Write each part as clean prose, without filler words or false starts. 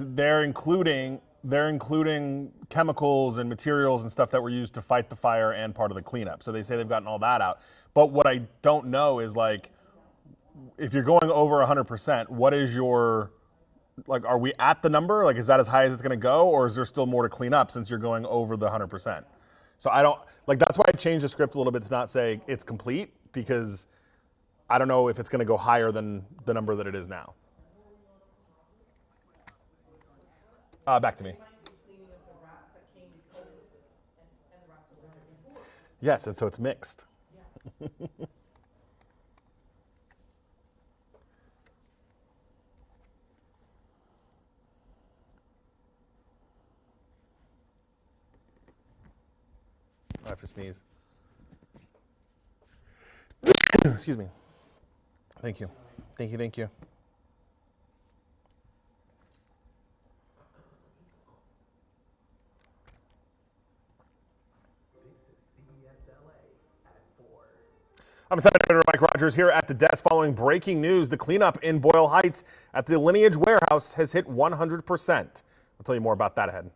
they're including chemicals and materials and stuff that were used to fight the fire and part of the cleanup. So they say they've gotten all that out. But what I don't know is like, if you're going over 100%, what is your, like, are we at the number? Like, is that as high as it's going to go, or is there still more to clean up since you're going over the 100%? So I don't, like, that's why I changed the script a little bit to not say it's complete, because I don't know if it's going to go higher than the number that it is now. Back to me. Yes, and so it's mixed. I have to sneeze. Excuse me. Thank you. Thank you, thank you. I'm Senate Editor Mike Rogers here at the desk following breaking news. The cleanup in Boyle Heights at the Lineage warehouse has hit 100%. I'll tell you more about that ahead.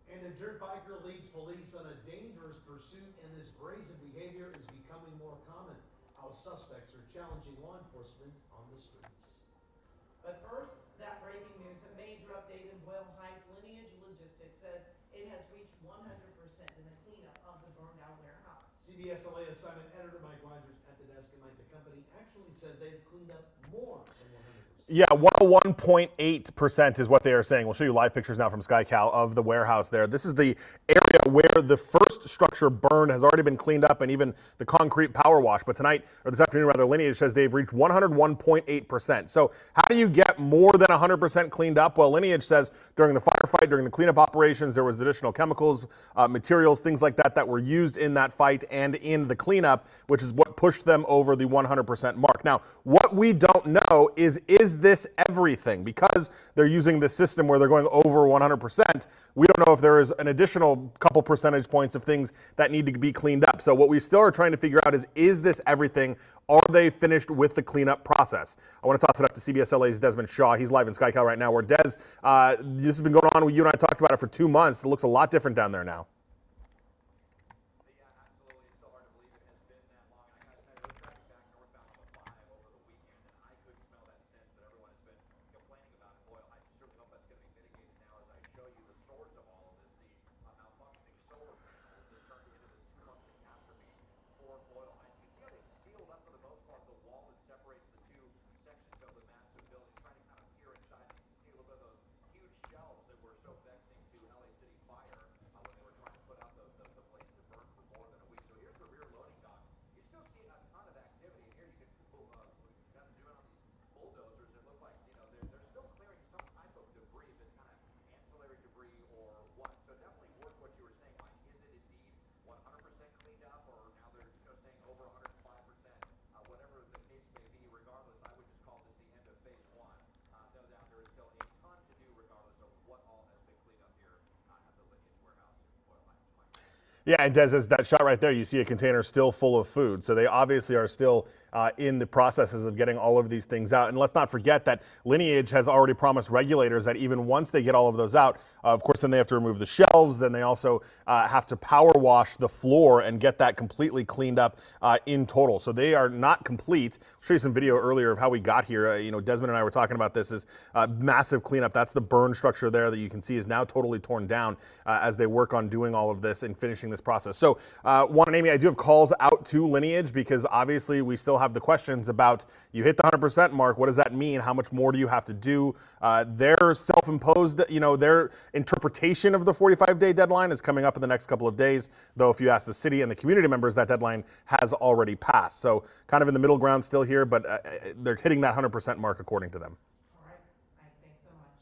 And a dirt biker leads police on a dangerous pursuit, and this brazen behavior is becoming more common. How suspects are challenging law enforcement on the streets. But first, that breaking news, a major update in Boyle Heights. Lineage Logistics says it has reached 100% in the cleanup of the burned out warehouse. CBS LA assignment editor Mike Rogers at the desk, and Mike, the company actually says they've cleaned up more than 100%. Yeah, 101.8% is what they are saying. We'll show you live pictures now from SkyCal of the warehouse there. This is the area where the first structure burned has already been cleaned up, and even the concrete power wash. But tonight, or this afternoon rather, Lineage says they've reached 101.8%. So how do you get more than 100% cleaned up? Well, Lineage says during the firefight, during the cleanup operations, there was additional chemicals, materials, things like that were used in that fight and in the cleanup, which is what pushed them over the 100% mark. Now, what we don't know is this everything? Because they're using this system where they're going over 100%, we don't know if there is an additional couple percentage points of things that need to be cleaned up. So what we still are trying to figure out is this everything? Are they finished with the cleanup process? I want to toss it up to CBS LA's Desmond Shaw. He's live in SkyCal right now, where Des, this has been going on. You and I talked about it for 2 months. It looks a lot different down there now. Yeah, and Des, as that shot right there, you see a container still full of food. So they obviously are still in the processes of getting all of these things out. And let's not forget that Lineage has already promised regulators that even once they get all of those out, of course, then they have to remove the shelves. Then they also have to power wash the floor and get that completely cleaned up in total. So they are not complete. I'll show you some video earlier of how we got here. Desmond and I were talking about this as massive cleanup. That's the burn structure there that you can see is now totally torn down as they work on doing all of this and finishing this process. So, Juan and Amy, I do have calls out to Lineage because obviously we still have the questions about, you hit the 100% mark, what does that mean? How much more do you have to do? Their self-imposed, their interpretation of the 45-day deadline is coming up in the next couple of days, though if you ask the city and the community members, that deadline has already passed. So kind of in the middle ground still here, but they're hitting that 100% mark according to them. All right, Mike, thanks so much.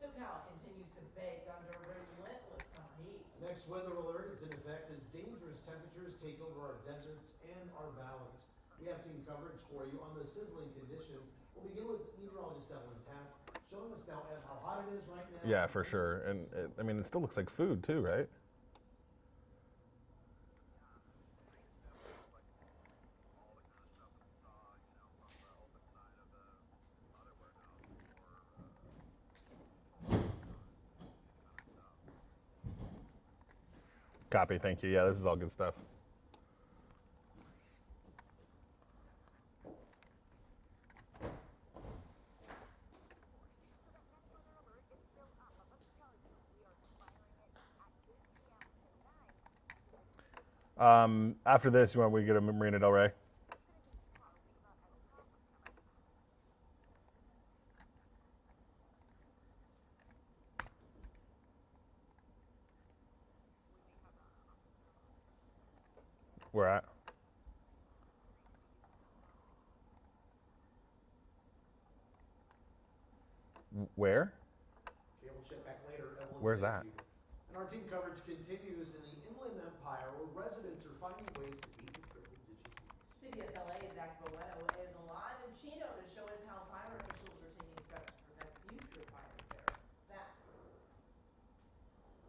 SoCal continues to bake under relentless summer heat. Next weather alert is in effect as dangerous temperatures take over our deserts and our valleys. We have team coverage for you on the sizzling conditions. We'll begin with meteorologist Evelyn Tapp. showing us now Ed, how hot it is right now. Yeah, for sure. And I mean, it still looks like food too, right? Copy. Thank you. Yeah, this is all good stuff. After this, you want we get a Marina Del Rey? Where at? Where? Okay, we'll check back later. Ed, we'll Where's thank that? you. And our team coverage continues in the Inland Empire, where residents are finding ways to meet the triple-digit heats. CBS LA's Zach Boetto is live in Chino to show us how fire officials are taking steps to prevent future fires there. Zach.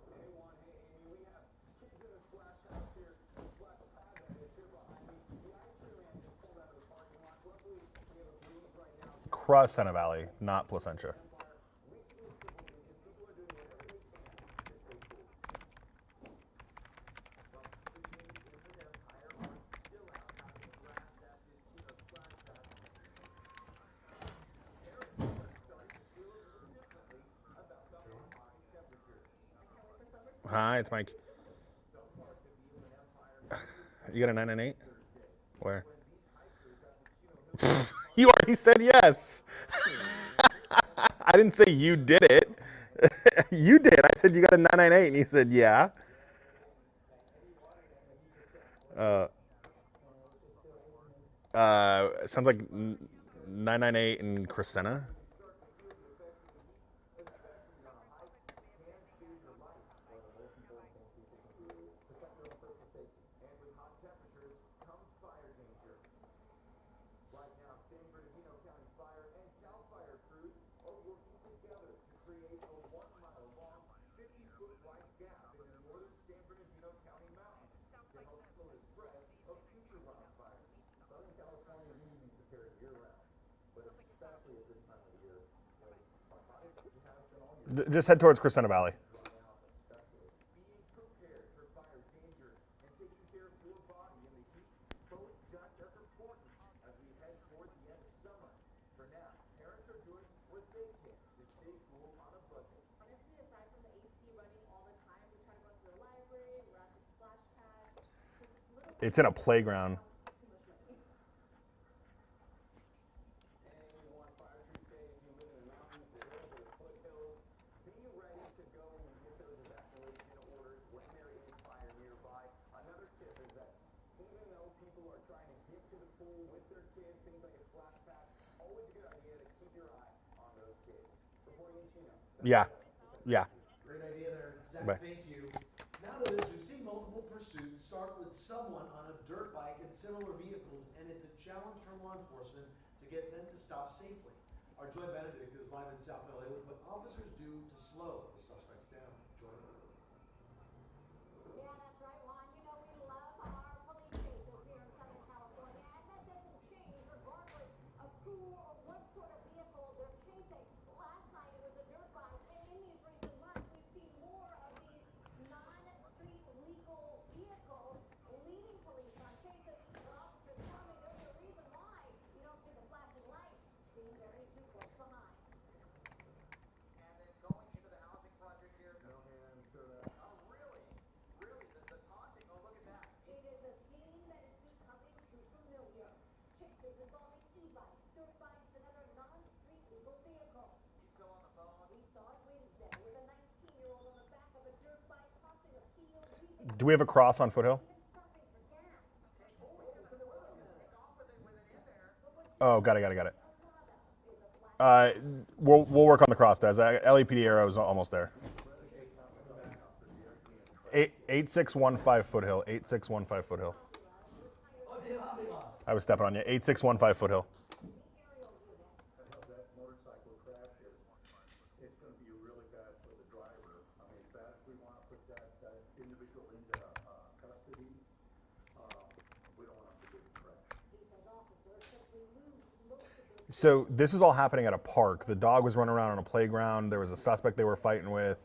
Hey Juan, hey Amy, we have kids in the splash house here, the splash pad that is here behind me. The ice cream man just pulled out of the parking lot. Luckily, we have a breeze right now. Crescenta Valley, not Placentia. Reaching the triple digits, people are doing whatever they can to stay cool. Well, the kids in the Empire are still out having a blast at this Chino splash pad. Parents are starting to feel a little differently about the hot temperatures. Hi, it's Mike. You got a 9 and 8? Where? You already said yes. I didn't say you did it. You did. I said you got a 998, and you said yeah. Sounds like 998 in Crescenta. And with hot temperatures comes fire danger. Right now, San Bernardino County Fire and CAL FIRE crews are working together to create a 1-mile-long, 50-foot wide gap in the northern San Bernardino County mountains to help slow the spread of future wildfires. Southern California needs to be prepared year-round, but especially at this time of the year when it's the hottest it has been all year. Just head towards Crescenta Valley. Being prepared for fire danger and taking care of your body in the heat, both just as important as we head toward the end of summer. For now, parents are doing what they can to stay cool on a budget. Honestly, aside from the AC running all the time, we try to go to the library, we're at the splash pad. It's in a playground. And one fire crews say if you live in the mountains, the hills, or the foothills, be ready to go and get those evacuation orders when there is fire nearby. Another tip is that even though people are trying to get to the pool with their kids, things like a splash pad, always a good idea to keep your eye on those kids. Reporting in Chino. Yeah. Yeah. Great idea there, Zach. Bye. Thank you. Now to this, we've seen multiple pursuits start with someone on a dirt bike and similar vehicles, and it's a challenge for law enforcement to get them to stop safely. Our Joy Benedict is live in South LA with what officers do to slow the suspects down. Joy. Yeah, that's right, Juan. You know, we love our police chases here in Southern California, and that doesn't change regardless of who or what sort of vehicle they're chasing. Last night it was a dirt bike, and in these recent months we've seen more of these non-street legal vehicles leading police on chases. But officers tell me there's a reason why you don't see the flashing lights being very too close behind. And then going into the housing project here. No hands, sure that. Oh, really? Really? The taunting? Oh, look at that. It is a scene that is becoming too familiar. Chases involving e-bikes, dirt bikes, and other non-street legal vehicles. He's still on the phone. We saw it Wednesday with a 19-year-old on the back of a dirt bike crossing a field. Do we have a cross on Foothill? Even stopping for gas. Oh, got it. We'll work on the cross, Des. LAPD arrow is almost there. 8615 Foothill. 8615 Foothill. I was stepping on you. 8615 Foothill. it's gonna be really bad for the driver. I mean, it's bad if we wanna put that individual into, custody. We don't want to do the crash. He says officers simply lose most of their So this was all happening at a park. The dog was running around on a playground. There was a suspect they were fighting with.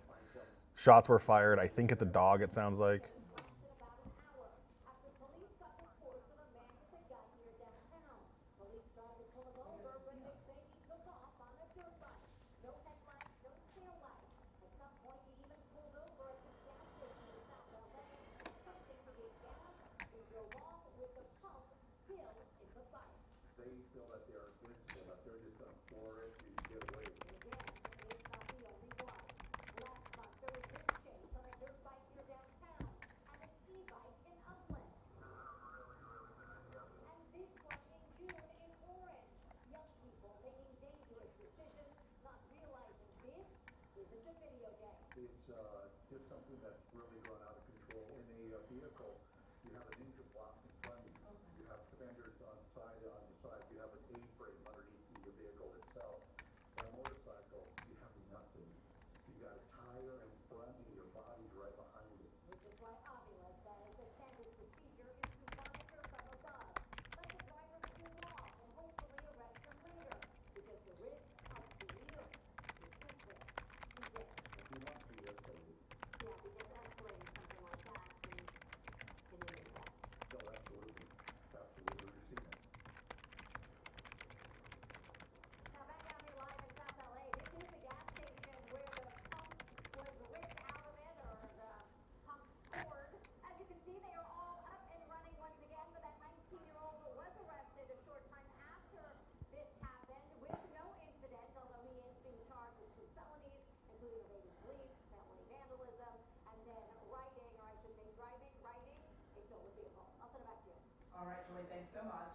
Shots were fired, I think, at the dog, it sounds like. lasted about an hour after police got reports of a man with a gun near downtown. Police tried to pull him over, but they say he took off on a dirt bike. No headlights, no tail lights. At some point, he even pulled over at this gas station in South LA, attempting to get gas. He drove off with the pump still in the bike. They feel that they are invincible, that they're just gonna floor it and get away. And again, it's not the only one. Last month, there was this chase on a dirt bike near downtown and an e-bike in Upland. And this one in June in Orange. Young people making dangerous decisions, not realizing this isn't a video game. It's just something that's really gone out of control. In a vehicle, you have an engine block in front of you. You have fenders on the side. You have an A-frame underneath the vehicle itself. On a motorcycle, you have nothing. You got a tire in front and your body's right behind it. Which is why Avila says the standard procedure is to monitor from above. Let the driver cool off and hopefully arrest them later. Because the risks out to years is simply too big. You want to be escalated. Yeah, because escalating something like that can end in death. No, absolutely. Absolutely. We've seen it. Now back down here live in South LA, this is the gas station where the pump was ripped out of it, or the pump cord. As you can see, they are all up and running once again, but that 19-year-old was arrested a short time after this happened with no incident, although he is being charged with 2 felonies, including evading police, felony vandalism, and then riding, or I should say riding a stolen vehicle. I'll send it back to you. All right, Joy, thanks so much.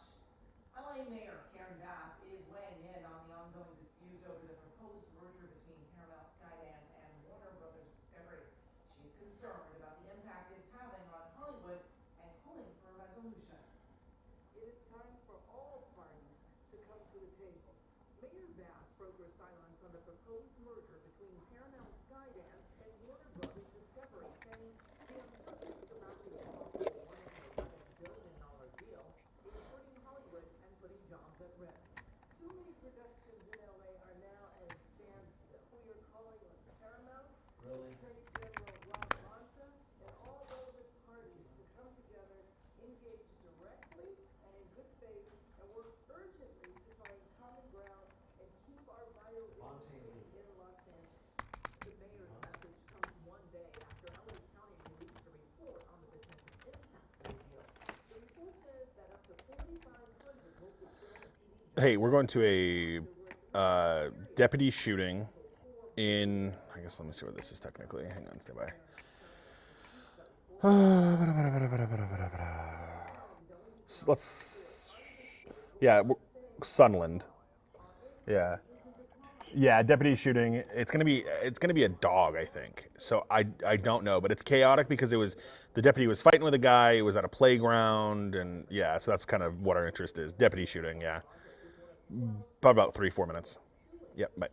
LA Mayor Karen Bass is weighing in on the ongoing dispute over the proposed merger between Paramount Skydance and Warner Brothers Discovery. She's concerned about the impact it's having on Hollywood and calling for a resolution. It is time for all parties to come to the table. Mayor Bass broke her silence on the proposed merger between Paramount Skydance and Warner Brothers Discovery, saying the uncertainty surrounding the possible $111 billion deal is hurting Hollywood and putting jobs at risk. Too many productions in LA are now at a standstill. We are calling on Paramount, Really? Attorney General Rob Bonta, and all relevant parties to come together, engage directly and in good faith, and work urgently to find common ground and keep our vital Bonta industry in Los Angeles. The mayor's message comes one day after LA County released a report on the potential impact of the deal. The report says that up to 4,500 local film and TV jobs Hey, we're going to a deputy shooting in, I guess, let me see where this is technically. Hang on, stay by. Sunland. Yeah. Yeah, deputy shooting. It's gonna be a dog, I think. So I don't know, but it's chaotic because the deputy was fighting with a guy. It was at a playground, and yeah, so that's kind of what our interest is. Deputy shooting, yeah. Probably about 3-4 minutes. Yep, bye.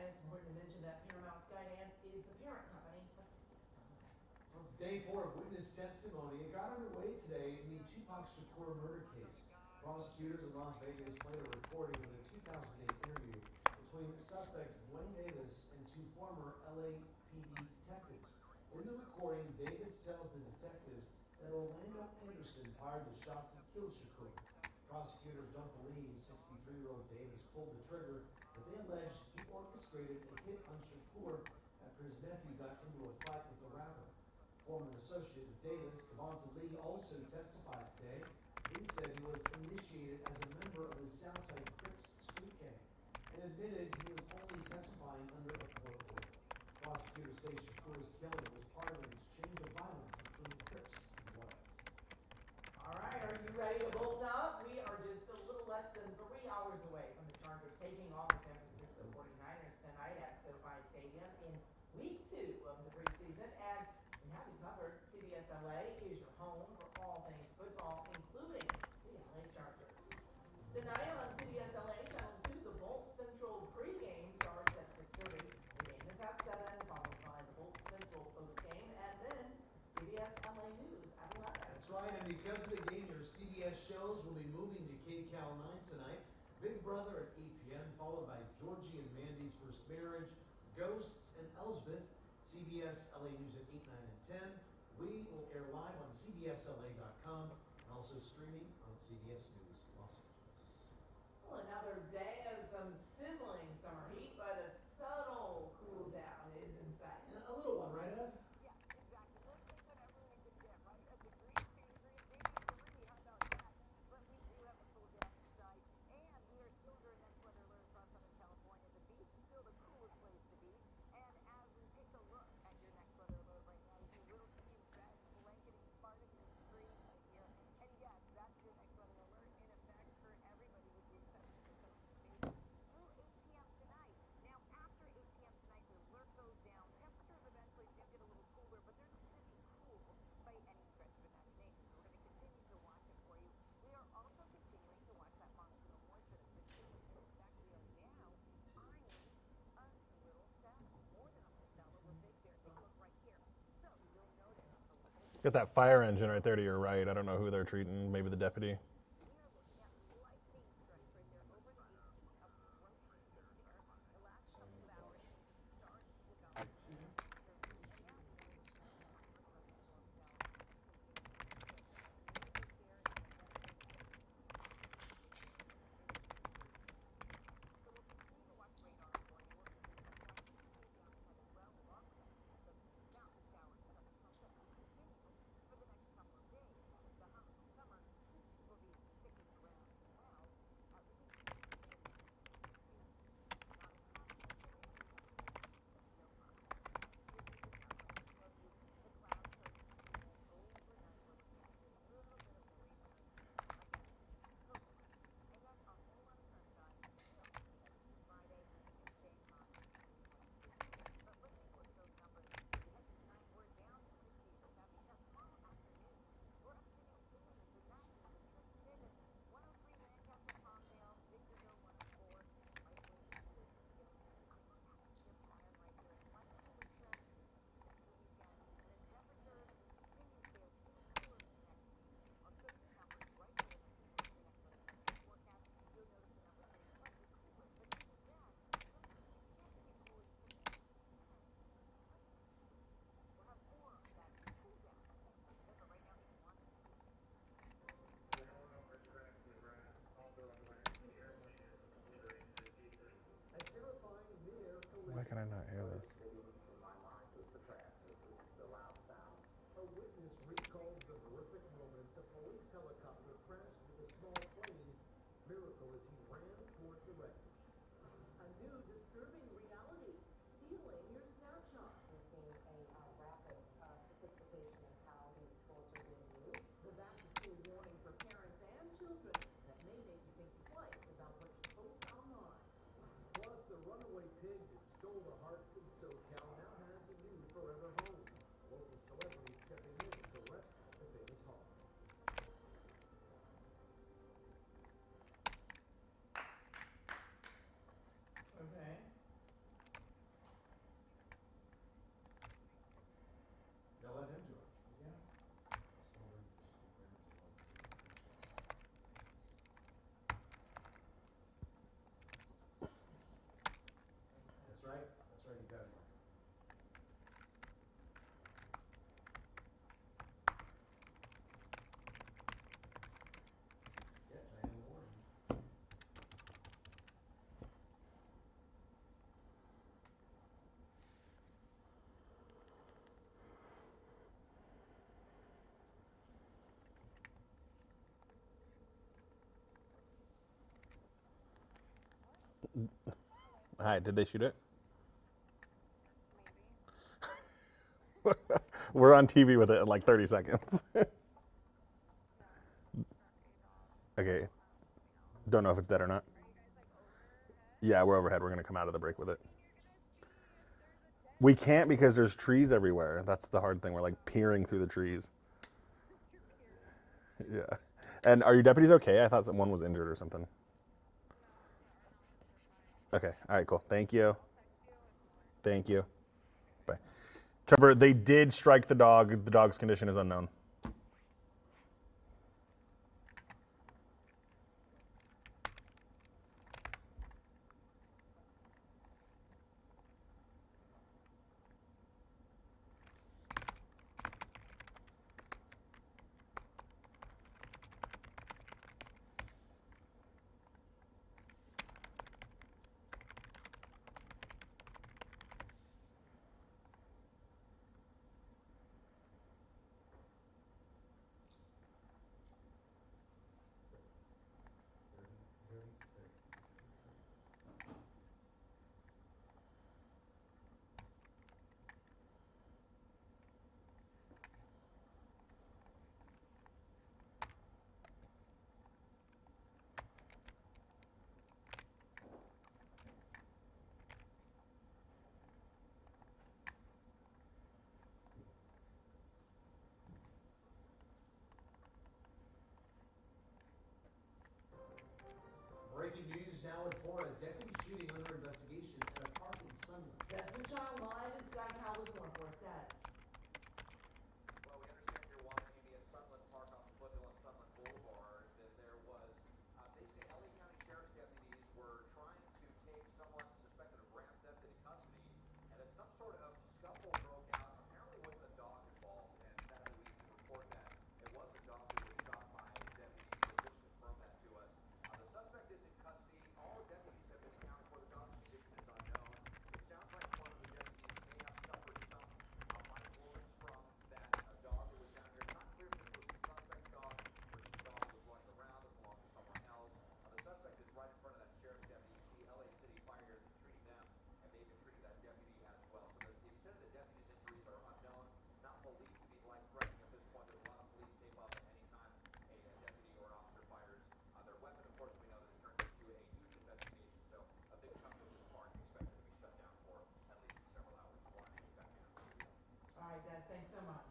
And it's important to mention that Paramount Skydance is the parent company of CBS. Well, it's day 4 of witness testimony. It got underway today in the Tupac Shakur murder case. Prosecutors in Las Vegas played a recording of the 2008 interview between suspect Dwayne Davis and 2 former LAPD detectives. In the recording, Davis tells the detectives that Orlando Anderson fired the shots that killed Shakur. Prosecutors don't believe 63-year-old Davis pulled the trigger, but they allege he orchestrated a hit on Shakur after his nephew got into a fight with the rapper. Former associate of Davis, Devonta Lee, also testified today. He said he was initiated as a member of the Southside Crips street gang and admitted he was only testifying under a court order. Prosecutors say Shakur's killing was part of an exchange of violence between Crips and Bloods. All right, are you ready to bolt up? We are just a little less than 3 hours away from the Chargers taking on the San Francisco 49ers tonight at SoFi Stadium in week 2 of the preseason. And we have you covered. CBS LA is your home for all things football, including the LA Chargers. Tonight on CBS LA Channel 2, the Bolt Central pregame starts at 6:30. The game is at 7, followed by the Bolt Central postgame, and then CBS LA News at 11. That's right, and because of the game, your CBS shows will be moving to KCAL 9 tonight. Big Brother at 8 p.m., followed by Georgie and Mandy's First Marriage, Ghosts and Elsbeth, CBS LA News at 8, 9, and 10. We will air live on cbsla.com and also streaming on CBS News Los Angeles. Well, another day of some sizzling summer heat, but a subtle cool down is in sight. And a little one, right, Ev? Yeah, exactly. We'll take whatever we can get, right? A degree, 2 degrees, maybe 3. How about that? But we do have a cool down in sight, and we are still during next weather alert across Southern California. The beach is still the coolest place to be. And as we take a look at your next weather alert right now, you will see red blanketing Spartan and Stream right here. And yes, that's your next weather alert in effect for everybody with the exception of the coastal states through 8 p.m. tonight. Now, after 8 p.m. tonight, the alert goes down. Temperatures eventually do get a little cooler, but they're not going to be cool by any stretch of imagination. So we're going to continue to watch it for you. We are also continuing to watch that monsoonal moisture that's been sitting in effect. We are now eyeing a little cell, more than a little cell, over Big Bear. Take a look right here. So you'll notice the local Got that fire engine right there to your right. I don't know who they're treating. Maybe the deputy. we are looking at lightning strikes right there over the 18 approaching Big Bear. The last couple of hours since the start of the development. And now we know it's a tropical storm cell continuing to hit near Big Bear and the western so we'll continue to watch radar for you. We'll continue to watch the cool down ahead as well, along with that chance of mountain showers that are potential to continue for the next couple of days. The hot summer heat will be sticking around as well, at least into the mid 60s. Not across the area, but still hot. Here we just have to show you the cloud cover today. Overnight, we're looking at a little bit of gray skies again, coastal. And then a whole lot of sunshine coming as we head into Friday and staying hot into Wednesday. But let's take a look at those numbers. We head to tonight, we're down to 60s or 70s. Now tomorrow afternoon, we're up to the 80s and 90s in Kissimmee, 103 Lancaster, Palmdale, Victorville 104, right where you live. Getting an atmosphere pattern right here, a slight cooler trend into the weekend, and then temperatures continue to get cooler next week. I'll show you the numbers right here as we take a look at your next weather channel forecast. You'll notice the numbers getting slightly cooler, but even then, don't forget it can't be as cool as 60 right now. We'll have more of that cool down ahead as we go, but right now it's 1-2. A terrifying mid-air collision. Why can I not hear this? In my mind was the crash, the loud sound. A witness recalls the horrific moments a police helicopter crashed with a small plane. Miracle as he ran toward the wreckage. A new disturbing reality, stealing your snapshot. We're seeing a rapid sophistication in how these tools are being used. The back-to-school warning for parents and children that may make you think twice about what you post online. Plus, the runaway pig that stole the hearts of SoCal now has a new forever home. Local celebrities stepping in to rescue the famous hog. Okay. Now let him join. Yeah. That's right. That's right. You got it. Yeah, Diane Warren. Hi, did they shoot it? Maybe. We're on TV with it in like 30 seconds. Okay. Don't know if it's dead or not. Yeah, we're overhead. We're going to come out of the break with it. We can't because there's trees everywhere. That's the hard thing. We're like peering through the trees. Yeah. And are your deputies okay? I thought someone was injured or something. Okay. All right, cool. Thank you. Thank you. Bye. Trevor, they did strike the dog. The dog's condition is unknown. Breaking news now in Florida. Deputy shooting under investigation at a park in Sunland. That's the child live in Sky California for stats. Well, we understand you're watching me at Sunland Park off the Foothill and Sunland Boulevard, that there was, basically LA County Sheriff's deputies were trying to take someone suspected of grand theft into custody, and then some sort of scuffle broke out, apparently with a dog involved, and sadly we can report that it was a dog who was shot by deputies, so just confirm that to us. The suspect is in custody. All deputies have been accounted for. The dog's condition is unknown. It sounds like one of the deputies may have suffered some minor wounds from that dog that was down here. It's not clear if this was the suspect's dog or if the dog was running around or belonged to someone else. The suspect is right in front of that sheriff's deputy. You see LA City Fire here treating them, and they've been treating that deputy as well. So the extent of the deputy's injuries are unknown. Not believed to be life-threatening at this point. There's a lot of police tape up at any time a deputy or officer fires their weapon. Of course, we know that it turns into a huge investigation. So a big chunk of this park expected to be shut down for at least several hours. We'll actually back here. All right, Des, thanks so much.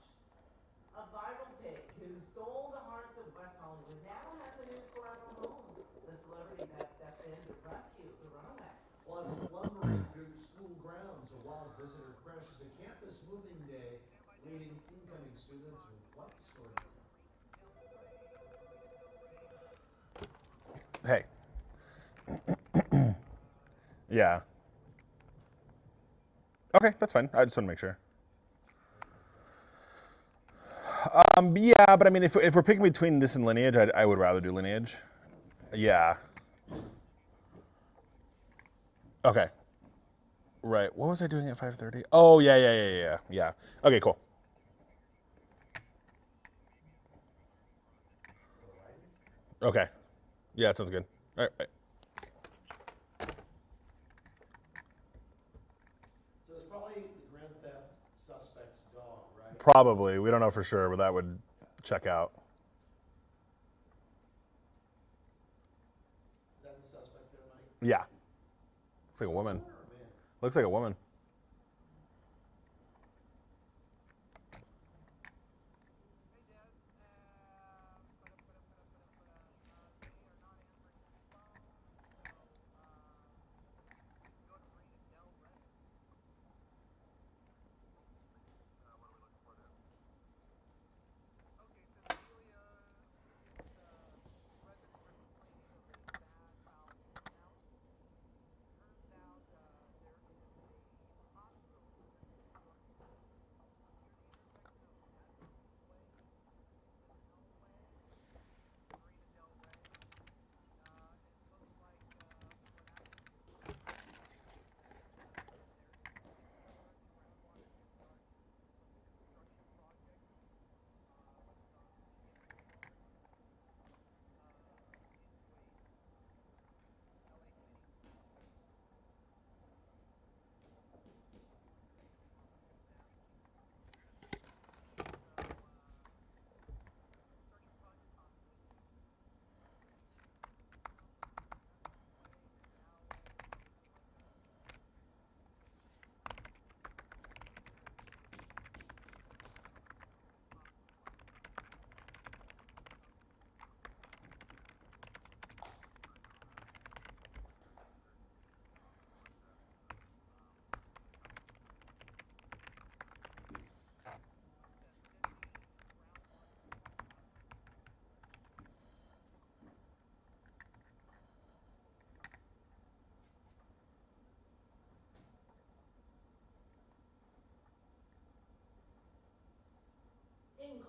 A viral pig who stole the hearts of West Hollywood now has a new forever home. The celebrity that stepped in to rescue the runaway. Plus, lumbering through school grounds, a wild visitor crashes a campus moving day, leaving incoming students with what story to tell. Hey. Yeah. Okay, that's fine. I just want to make sure. Yeah, but I mean, if we're picking between this and Lineage, I would rather do Lineage. Yeah. Okay. Right. What was I doing at 5:30? Oh, yeah. Okay, cool. Okay. Yeah, that sounds good. All right. So it's probably the grand theft suspect's dog, right? Probably. We don't know for sure, but that would check out. Is that the suspect there, Mike? Yeah. Looks like a woman. Woman or a man? Looks like a woman.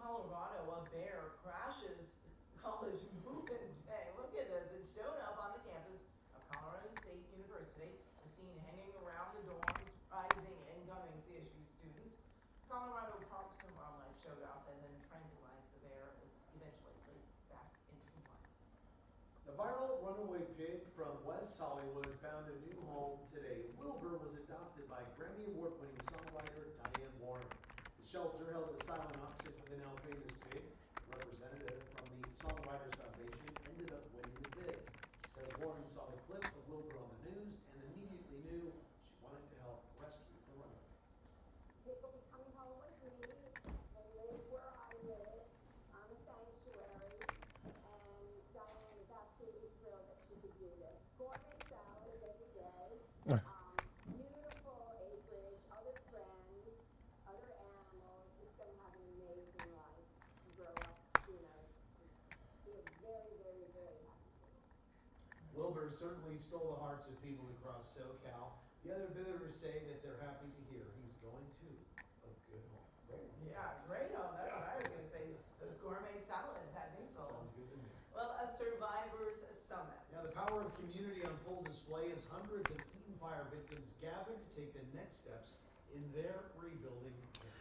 Colorado, a bear crashes college movement day. Look at this. It showed up on the campus of Colorado State University. Was seen hanging around the dorms, surprising incoming CSU students. Colorado Parks and Wildlife showed up and then tranquilized the bear. It was eventually placed back into confinement. The viral runaway pig from West Hollywood found a new home today. Wilbur was adopted by Grammy Award-winning songwriter Diane Warren. The shelter held a silent auction for the now famous pig. A representative from the Songwriters Foundation ended up winning the bid. She says Warren saw the clip of Wilbur on the news and immediately knew she wanted to help rescue the runaway. People be coming home with me. They live where I live on the sanctuary. And Diane is absolutely thrilled that she could do this. Gourmet salads every day. Beautiful acreage, other friends, other animals. It's going to have an amazing life to grow up, you know. We're very, very, very happy for you. Wilbur certainly stole the hearts of people across SoCal. The other bidders say that they're happy to hear he's going to a good home. Yeah, great. Oh, that's what I was going to say. Those gourmet salads had me sold. Sounds good to me. Well, a survivors summit. Now, the power of community on full display as hundreds of Eaton fire victims gather to take the next steps in their rebuilding journey.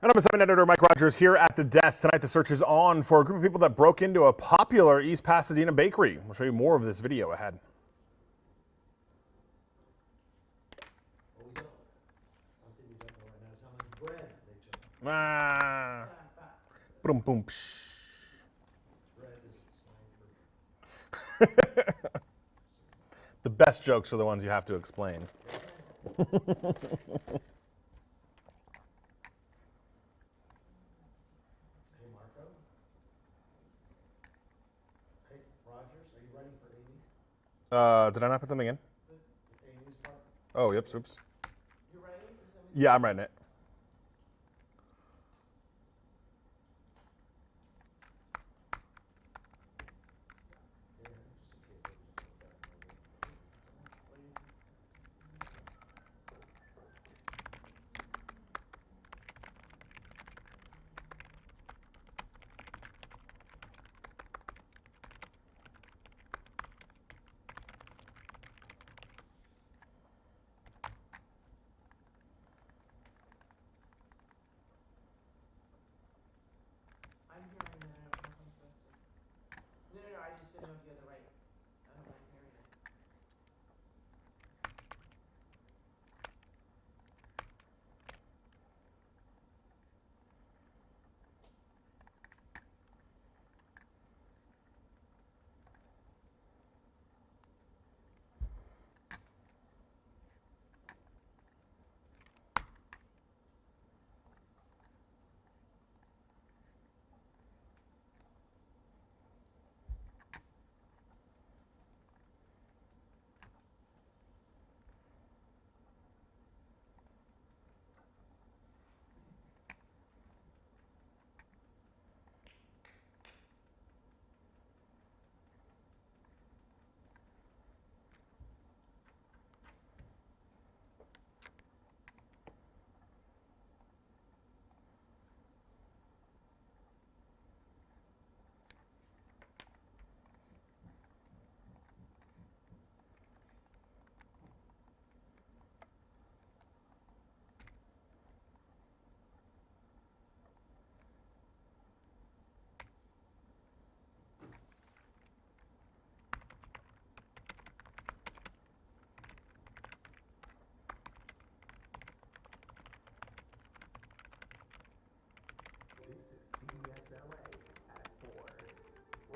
And I'm 7 editor Mike Rogers here at the desk. Tonight the search is on for a group of people that broke into a popular East Pasadena bakery. We'll show you more of this video ahead. What we don't know, one thing we don't know right now is how much bread they took. Ah. Boom, boom, psh. Bread is slang for The best jokes are the ones you have to explain. Hey, Marco. Hey, Rogers, are you ready for Amy? Did I not put something in? Amy's part? Oh, yep, oops. You ready for some? Yeah, I'm writing it. Yeah, just in case I was going back I'm hearing that. I don't know if I'm supposed to. No, I just didn't know if you had the right. I don't like hearing it.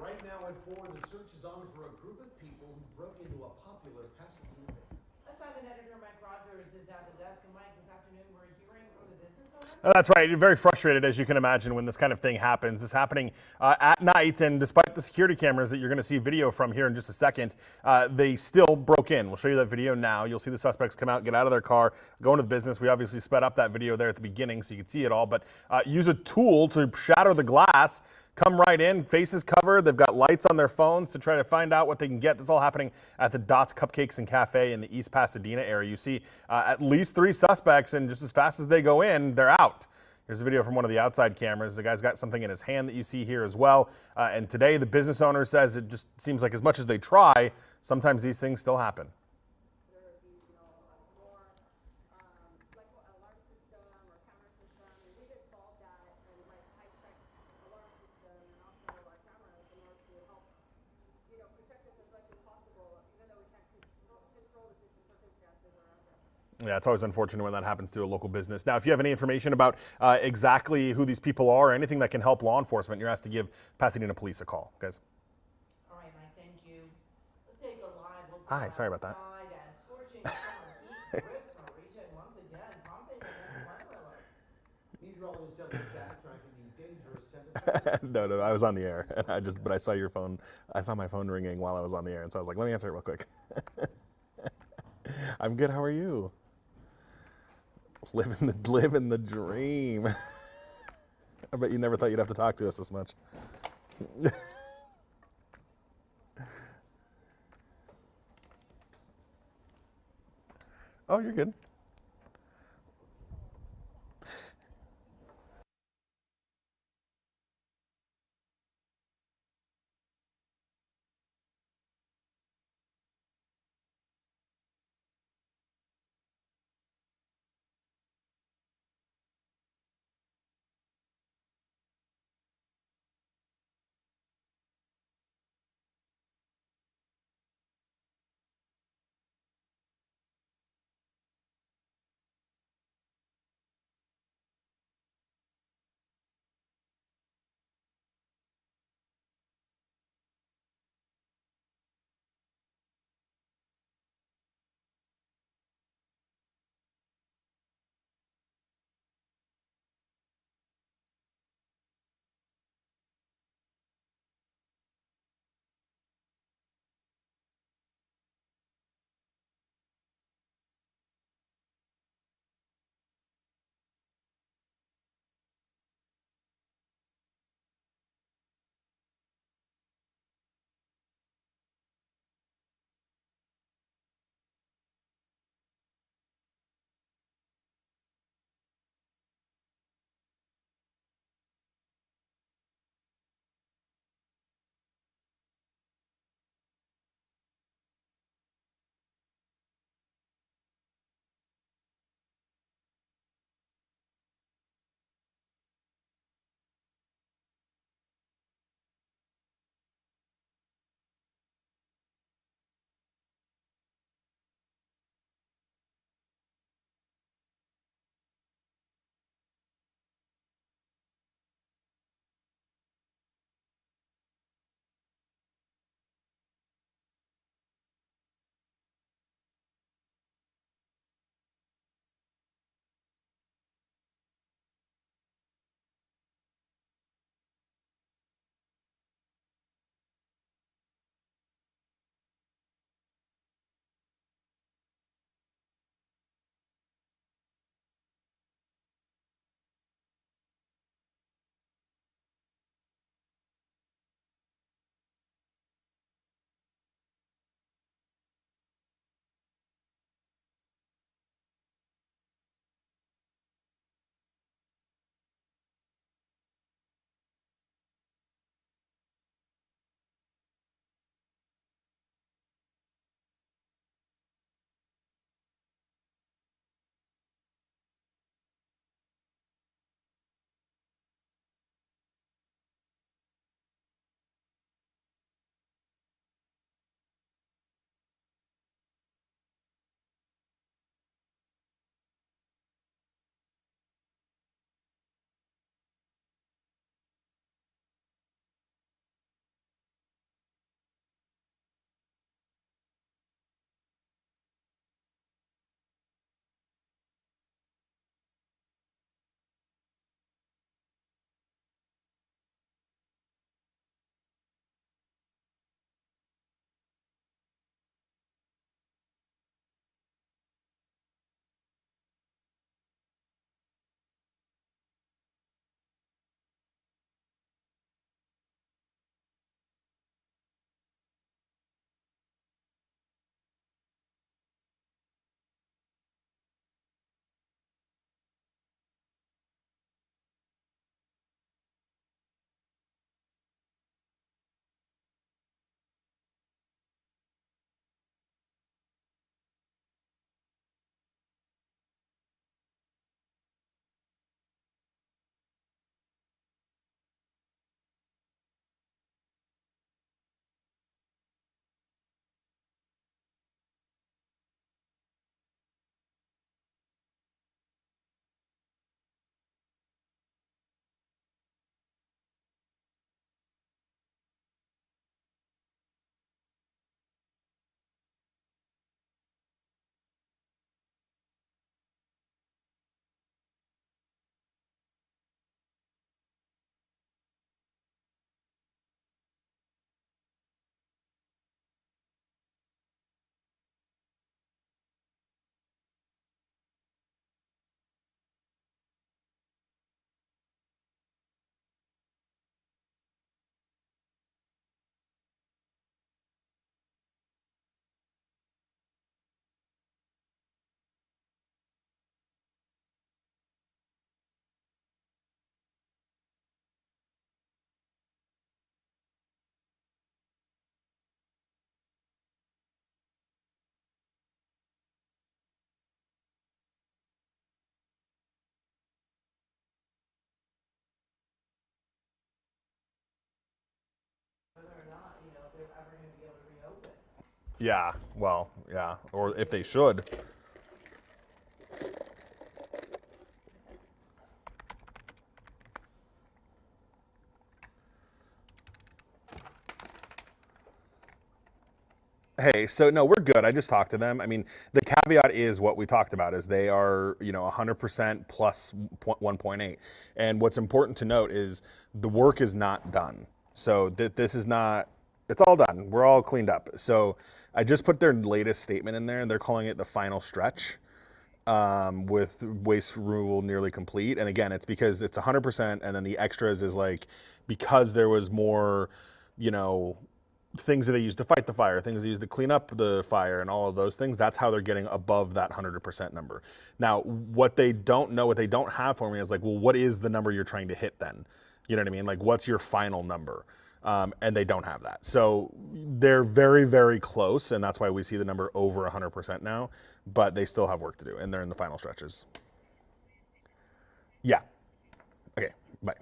Right now at 4, the search is on for a group of people who broke into a popular Pasadena bakery. Assignment editor Mike Rogers is at the desk. And Mike, this afternoon we're hearing from the business owner. That's right. You're very frustrated, as you can imagine, when this kind of thing happens. It's happening at night, and despite the security cameras that you're going to see video from here in just a second, they still broke in. We'll show you that video now. You'll see the suspects come out, get out of their car, go into the business. We obviously sped up that video there at the beginning so you can see it all, but use a tool to shatter the glass. Come right in, faces covered. They've got lights on their phones to try to find out what they can get. This is all happening at the Dots Cupcakes and Cafe in the East Pasadena area. You see at least 3 suspects, and just as fast as they go in, they're out. Here's a video from one of the outside cameras. The guy's got something in his hand that you see here as well. And today, the business owner says it just seems like as much as they try, sometimes these things still happen. Yeah, it's always unfortunate when that happens to a local business. Now, if you have any information about exactly who these people are or anything that can help law enforcement, you're asked to give Pasadena Police a call, guys. All right, Mike, thank you. Let's take a live look Hi, sorry about that. outside as scorching summer heat grips our region once again, prompting a next weather alert. Meteorologists tell us data tracking the dangerous temperatures. No, I was on the air. But I saw your phone. I saw my phone ringing while I was on the air, and so I was like, let me answer it real quick. I'm good. How are you? Living the dream. I bet you never thought you'd have to talk to us this much. Oh, you're good. Yeah, well, yeah, or if they should. Hey, so no, we're good. I just talked to them. I mean, the caveat is what we talked about is they are, 100% plus 1.8. And what's important to note is the work is not done. So this is not, it's all done. We're all cleaned up. So I just put their latest statement in there and they're calling it the final stretch, with waste removal nearly complete. And again, it's because it's 100%. And then the extras is like, because there was more, you know, things that they use to fight the fire, things they use to clean up the fire, and all of those things. That's how they're getting above that 100% number. Now, what they don't know, what they don't have for me is like, well, what is the number you're trying to hit then? You know what I mean? Like, what's your final number? And they don't have that. So they're very, very close, and that's why we see the number over 100% now, but they still have work to do, and they're in the final stretches. Yeah. Okay, bye.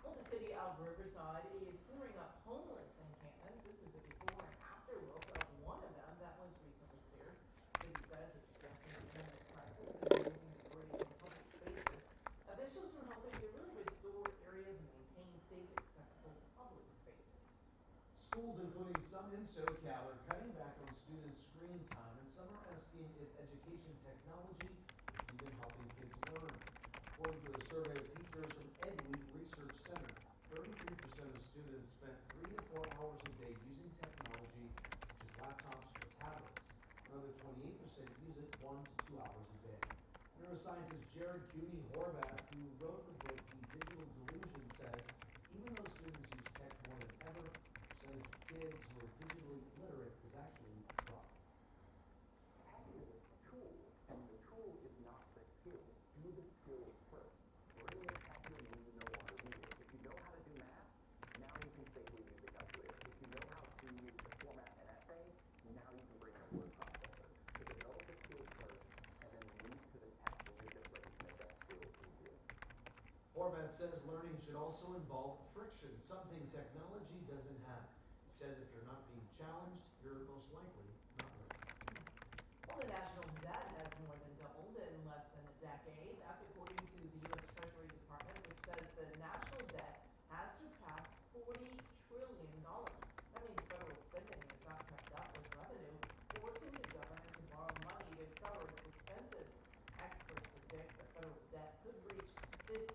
Well, the city of Riverside is clearing up homeless encampments. This is a before and after look of one of them that was recently cleared. The city says it's addressing the homeless crisis and removing debris from public spaces. Officials are hoping to really restore areas and maintain safe, accessible public spaces. Schools, including some in SoCal, are cutting back on student screen time, and some are asking if education technology is even helping kids learn. According to a survey of teachers from EdWeek Research Center, 33% of students spent 3 to 4 hours a day using technology such as laptops or tablets. Another 28% use it 1 to 2 hours a day. Neuroscientist Jared Cuny Horvath, who wrote the book The Digital Delusion, says even though students use tech more than ever, the percentage of kids who are digitally literate is actually dropping. Tech is a tool, and the tool is not the skill. Do the skill first. Bring the tech in when you no longer need it. If you know how to do math, now you can safely use a calculator. If you know how to format an essay, now you can bring in a word processor. So develop the skill first, and then move to the tech when you're just ready to make that skill easier. Horvath says learning should also involve friction, something technology doesn't have. He says if you're not being challenged, you're most likely not learning. Well, the national debt has more than doubled in less than a decade. That's according to the U.S. Treasury Department, which says the national debt has surpassed $40 trillion. That means federal spending has not kept up with revenue, forcing the government to borrow money to cover its expenses. Experts predict the federal debt could reach $50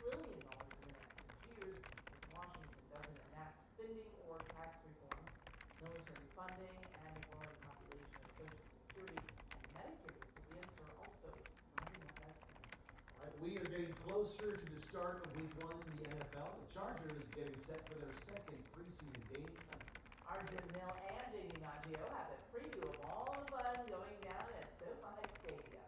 trillion in the next 6 years if Washington doesn't enact spending or tax reforms. Military funding and a growing population of Social Security and Medicare recipients are also driving up that spending. All right, we are getting closer to the start of week 1 in the NFL. The Chargers getting set for their second preseason game tonight. Our Jim Mill and Jamie Maggio have a preview of all the fun going down at SoFi Stadium.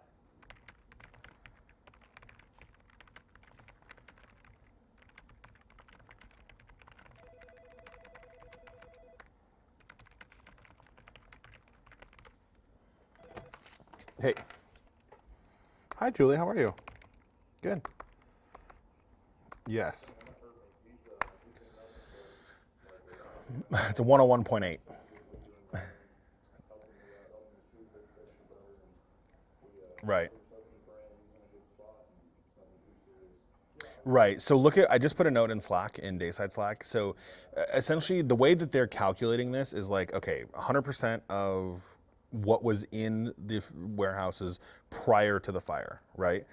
Hey. Hi, Julie. How are you? Good. Yes. It's a 101.8. Right. Right. So look at, I just put a note in Slack, in Dayside Slack. So essentially the way that they're calculating this is like, okay, 100% of what was in the warehouses prior to the fire, right?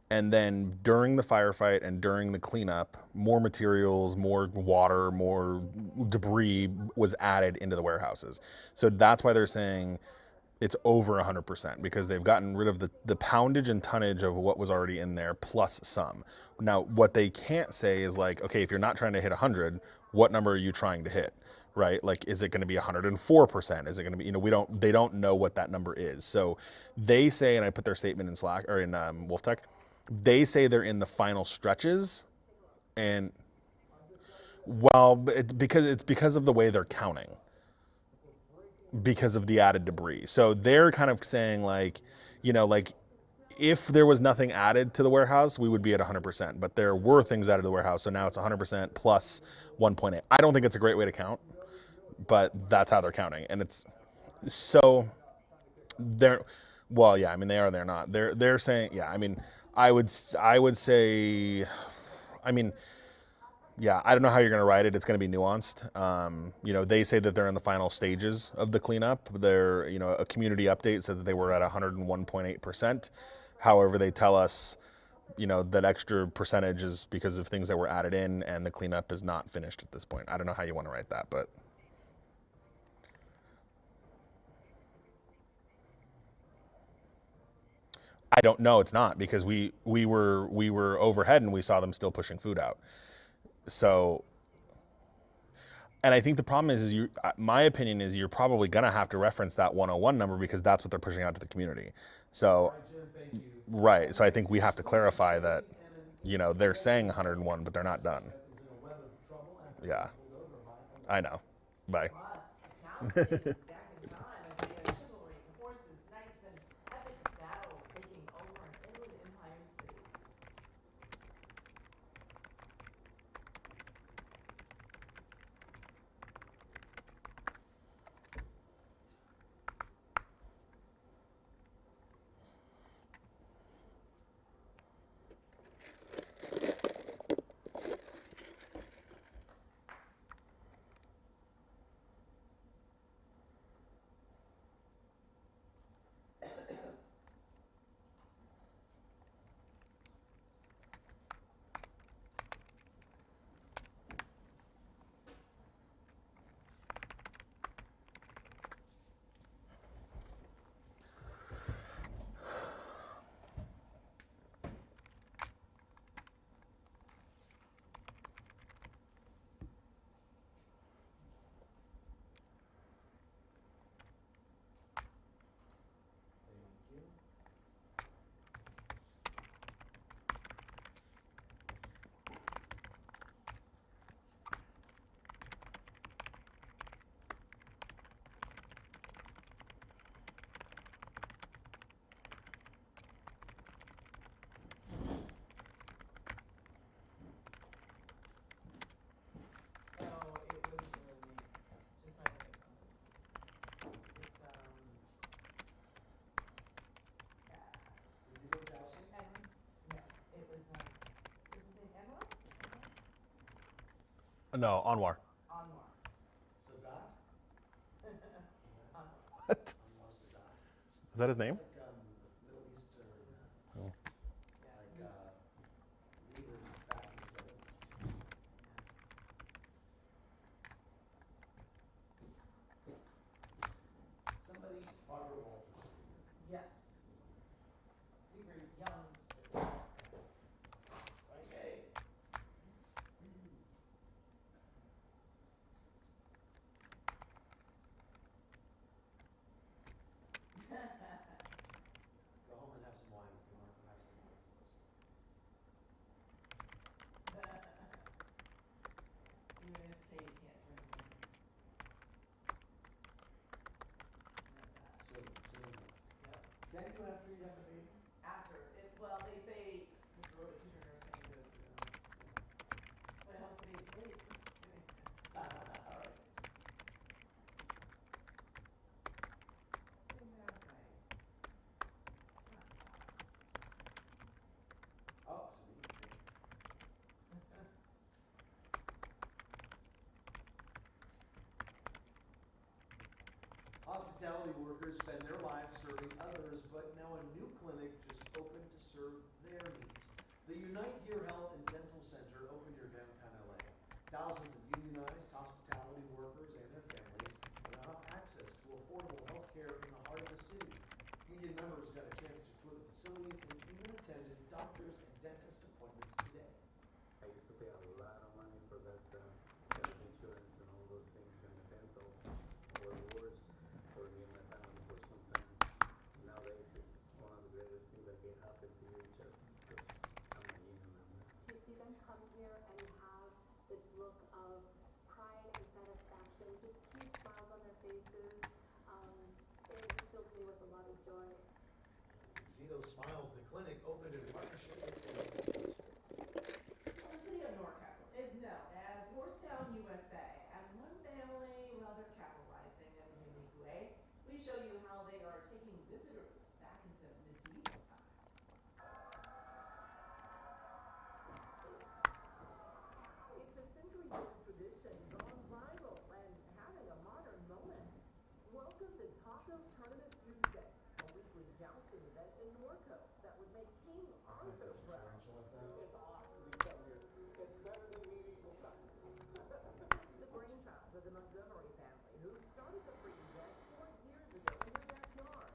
And then during the firefight and during the cleanup, more materials, more water, more debris was added into the warehouses. So that's why they're saying it's over 100% because they've gotten rid of the poundage and tonnage of what was already in there plus some. Now, what they can't say is like, okay, if you're not trying to hit 100, what number are you trying to hit, right? Like, is it going to be 104%? Is it going to be, they don't know what that number is. So they say, and I put their statement in Slack or in Wolf Tech, they say they're in the final stretches, and well, it's because of the way they're counting, because of the added debris. So they're kind of saying like, like if there was nothing added to the warehouse, we would be at 100%. But there were things added to the warehouse, so now it's 100% plus 1.8. I don't think it's a great way to count, but that's how they're counting, and it's so they're well, yeah. I mean, they are. They're not. They're saying, yeah. I mean, I would say, I mean. Yeah, I don't know how you're going to write it. It's going to be nuanced. They say that they're in the final stages of the cleanup. They're, a community update said that they were at 101.8%. However, they tell us, that extra percentage is because of things that were added in, and the cleanup is not finished at this point. I don't know how you want to write that, but. I don't know. It's not because we were overhead and we saw them still pushing food out. So. And I think the problem is my opinion is you're probably going to have to reference that 101 number because that's what they're pushing out to the community. So, right. So I think we have to clarify that, they're saying 101, but they're not done. Yeah, I know. Bye. Plus, now it's back in time as we had chivalry, horses, knights, and epic battles taking over an inland empire city. No, Anwar. Anwar. Sadat? What? Anwar Sadat. Is that his name? Like Middle Eastern, Oh. leader back in the 70s. Somebody, Barbara Walters. Yes. We were young. Okay. Go home and have some wine. Come on, have some wine for us. Even if Katie can't drink them. Soon. Yep. Can you after you have a baby? After it, well, they say just a little bit teacher nursing goes through them. But it helps to be asleep. All right. Oh, so we need to. Hospitality workers spend their lives serving others, but now a new clinic just opened to serve their needs. The Unite Your Health and Dental Center opened near downtown LA. Thousands of unionized hospitality workers and their families will now have access to affordable health healthcare in the heart of the city. Union members got a chance to tour the facilities and even attended doctors and dentist appointments today. I used to pay a lot of money for that health insurance and all those things and the dental or worse for me and my family for some time. Nowadays it's one of the greatest things that can happen to you just because I'm a union member. To see them come here and have this look of pride and satisfaction, just huge smiles on their faces, it fills me with a lot of joy. You can see those smiles. The clinic opened in partnership with The city of NorCal is known as Horsetown, USA, and one family, well, they're capitalizing in a unique way. We show you how they are taking visitors back into medieval times. It's a centuries-old tradition gone viral and having a modern moment. Welcome to Taco Tournament Tuesday, a weekly jousting event in Norco that would make King Arthur proud. It's awesome to come here. It's better than medieval times. It's the brainchild of the Montgomery family who started the free event 4 years ago in their backyard.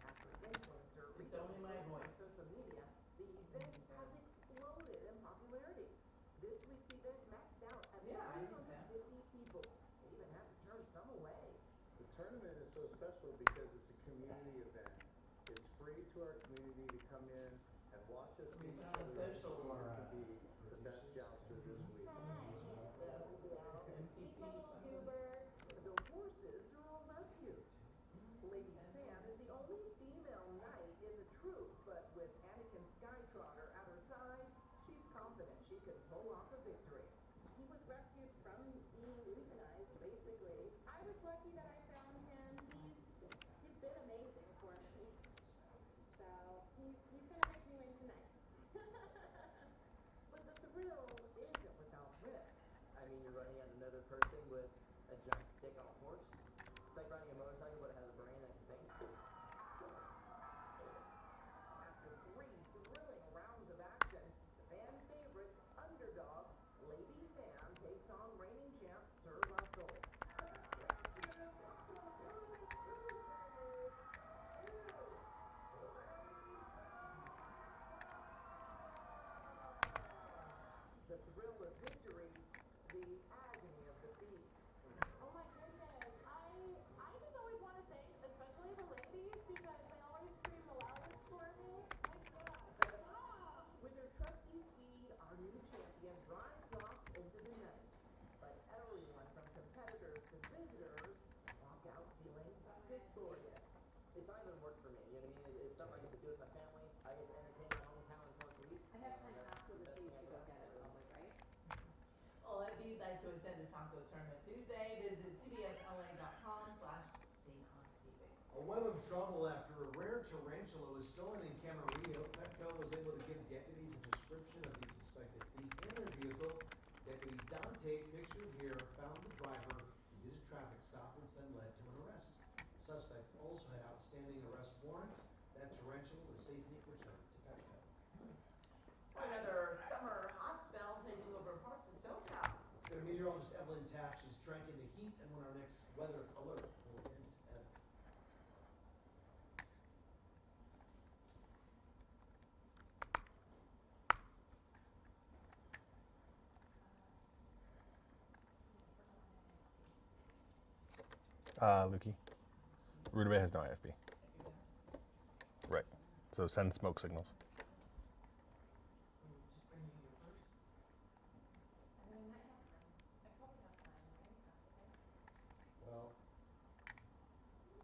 After an influencer It's only my recently voice. posted on social media, the event has exploded in popularity. This week's event maxed out at Yeah, I understand. 350 people. They even had to turn some away. The tournament is so special because it's a community event. It's free to our community to come in and watch us beat each other. John Social to or, be the best jouster this week. The horses are all rescued. Lady Sam is the only female knight in the troop, but with Anakin Skytrotter at her side, she's confident she can pull off a victory. He was rescued from being euthanized, basically. I was lucky that I found him. He's been amazing for me. So he's gonna make me win tonight. But the thrill isn't without risk. I mean, you're running at another person with a giant stick on a horse. It's like riding a motorcycle, but it has a brain that can think. After 3 thrilling rounds of action, the fan favorite underdog, Lady Sam, takes on reigning champ Sir Russell. The thrill of victory, the agony of defeat. Oh my goodness. I just always want to thank, especially the ladies, because they always scream the loudest for me. With her trusty steed, our new champion rides off into the night. But everyone from competitors to visitors walk out feeling victorious. It's not even work for me, you know what I mean? It's something I get to do with my family. I get to entertain my hometown once a week. I have time after the cheese to go get it, probably, right? Well, if you'd like to attend the Taco Tournament Tuesday, visit cbsla.com/SeenOnTV. A web of trouble after a rare tarantula was stolen in Camarillo. Petco was able to give deputies a description of the suspected thief in their vehicle. Deputy Dante, pictured here, found the driver and did a traffic stop, which then led to an arrest. The suspect also had outstanding arrest warrants. That tarantula was safely returned to Petco. Another summer hot spell taking over parts of SoCal. Let's go to meteorologist Evelyn Taft. She's tracking the heat and when our next weather alert will end. Lukey. Rudabay has no IFB. Right. So send smoke signals. Just bring you your purse. I might have time. I probably have time, right? After this? Well,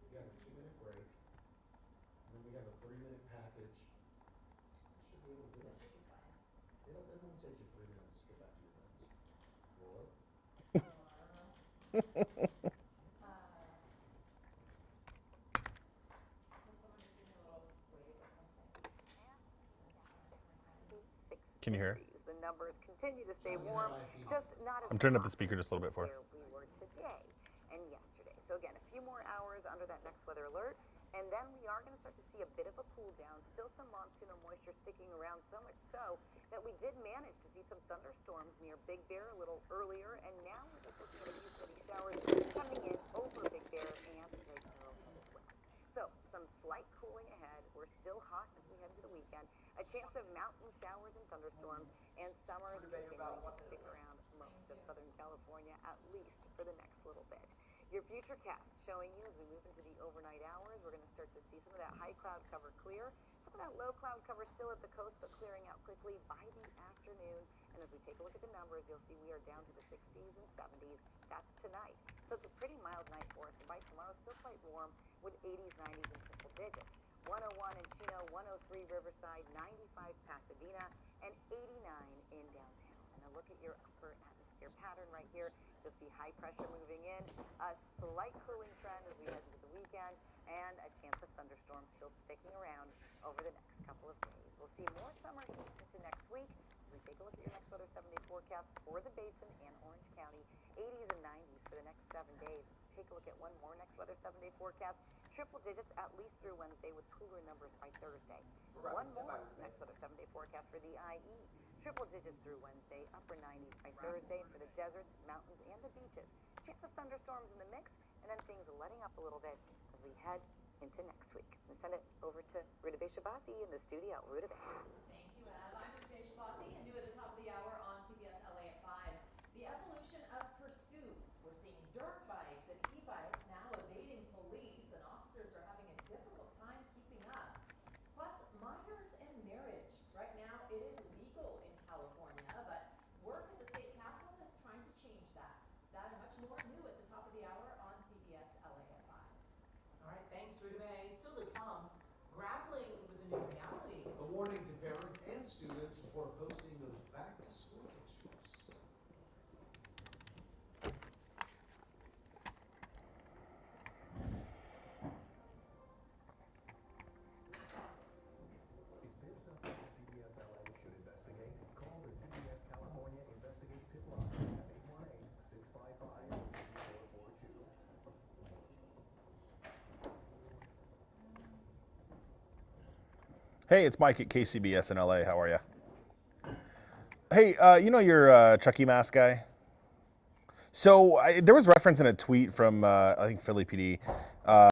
we got a 2-minute break, and then we have a 3-minute package. You should be able to do it. That should be fine. It won't take you 3 minutes to get back to your friends. Will it? Can you hear? The numbers continue to stay Sounds warm, like IP. just not as I'm turning up the hot speaker just a little bit for where we were today and yesterday. So again, a few more hours under that next weather alert, and then we are going to start to see a bit of a cool down. Still some monsoonal moisture sticking around, so much so that we did manage to see some thunderstorms near Big Bear a little earlier, and now we're just looking at a few steady showers coming in over Big Bear and Lake Arrowhead as well. A chance of mountain showers and thunderstorms, and summer is continuing to stick around most of Southern California, at least for the next little bit. Your futurecast showing you as we move into the overnight hours, we're going to start to see some of that high cloud cover clear. Some of that low cloud cover still at the coast, but clearing out quickly by the afternoon. And as we take a look at the numbers, you'll see we are down to the 60s and 70s. That's tonight. So it's a pretty mild night for us. And by tomorrow, still quite warm with 80s, 90s, and triple digits. 101 in Chino, 103 Riverside, 95 Pasadena, and 89 in downtown. And a look at your upper atmosphere pattern right here. You'll see high pressure moving in, a slight cooling trend as we head into the weekend, and a chance of thunderstorms still sticking around over the next couple of days. We'll see more summer heat into next week. We take a look at your next weather 7-day forecast for the Basin and Orange County, 80s and 90s for the next 7 days. Take a look at one more next weather 7-day forecast. Triple digits at least through Wednesday with cooler numbers by Thursday. One more next weather 7-day forecast for the IE. Triple digits through Wednesday, upper 90s by Thursday for the deserts, mountains, and the beaches. Chance of thunderstorms in the mix, and then things letting up a little bit as we head into next week. And send it over to Ruta Shabazzi in the studio. Ruta. Thank you, Ev. I'm Ruta Shabazzi, and new at the top of the hour on CBS LA at 5. The evolution of pursuits. We're seeing dirt bikes and e-bikes now evading police, and officers are having a difficult time keeping up. Plus, minors and marriage. Right now, it is legal in California, but work at the state capitol is trying to change that. That and much more new at the top of the hour on CBS LA at 5. All right, thanks, Ruta May. Still to come, grappling with a new reality. A warning to parents and students before posting those back-to-school pictures. Is there something CBS LA should investigate? Call the CBS California Investigates tip line at 818-655-3442. Hey, it's Mike at KCBS in LA. How are you? Hey, you know your Chucky mask guy? So there was reference in a tweet from, I think, Philly PD.